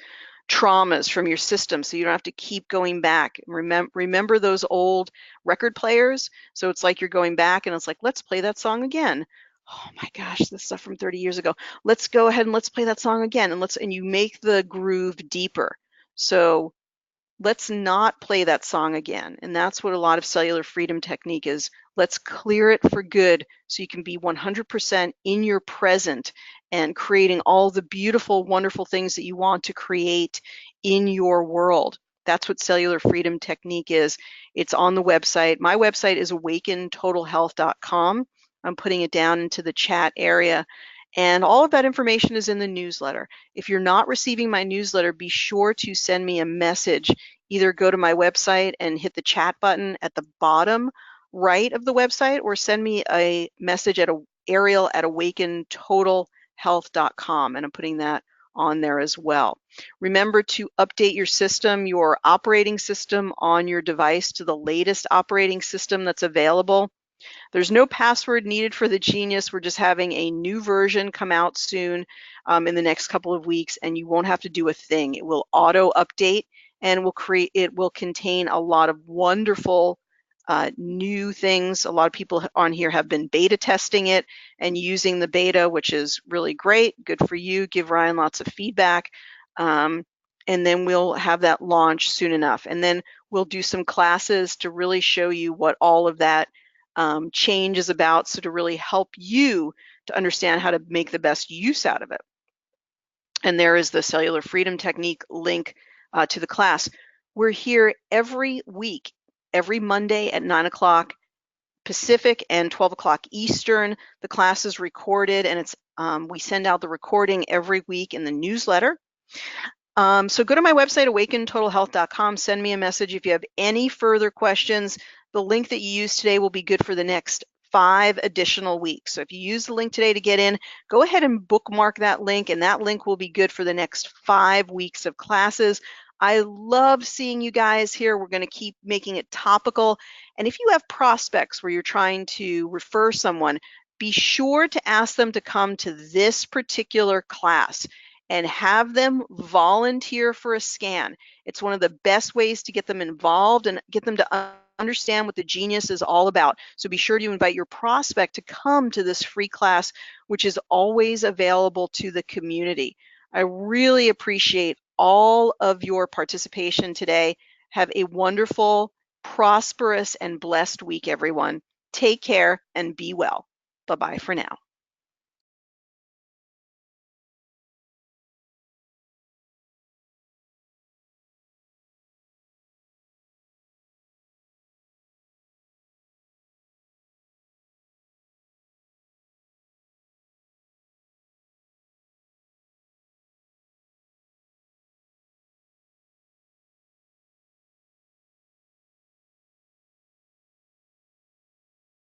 traumas from your system so you don't have to keep going back. Remember those old record players? So it's like you're going back and it's like, let's play that song again. Oh my gosh, this stuff from 30 years ago. Let's go ahead and let's play that song again, and you make the groove deeper. So let's not play that song again. And that's what a lot of cellular freedom technique is. Let's clear it for good so you can be 100% in your present and creating all the beautiful, wonderful things that you want to create in your world. That's what cellular freedom technique is. It's on the website. My website is awakentotalhealth.com. I'm putting it down into the chat area. And all of that information is in the newsletter. If you're not receiving my newsletter, be sure to send me a message. Either go to my website and hit the chat button at the bottom right of the website, or send me a message at Ariel at awakentotalhealth.com, and I'm putting that on there as well. Remember to update your system, your operating system on your device to the latest operating system that's available. There's no password needed for the Genius. We're just having a new version come out soon in the next couple of weeks, and you won't have to do a thing. It will auto update and it will contain a lot of wonderful new things. A lot of people on here have been beta testing it and using the beta, which is really great. Good for you. Give Ryan lots of feedback. And then we'll have that launch soon enough. And then we'll do some classes to really show you what all of that change is about, so to really help you to understand how to make the best use out of it. And there is the cellular freedom technique link to the class. We're here every week, every Monday at 9 o'clock Pacific and 12 o'clock Eastern. The class is recorded, and we send out the recording every week in the newsletter. So go to my website, awakentotalhealth.com. Send me a message if you have any further questions. The link that you use today will be good for the next 5 additional weeks. So if you use the link today to get in, go ahead and bookmark that link, and that link will be good for the next 5 weeks of classes. I love seeing you guys here. We're going to keep making it topical. And if you have prospects where you're trying to refer someone, be sure to ask them to come to this particular class and have them volunteer for a scan. It's one of the best ways to get them involved and get them to understand what the Genius is all about. So be sure to invite your prospect to come to this free class, which is always available to the community. I really appreciate all of your participation today. Have a wonderful, prosperous, and blessed week, everyone. Take care and be well. Bye-bye for now.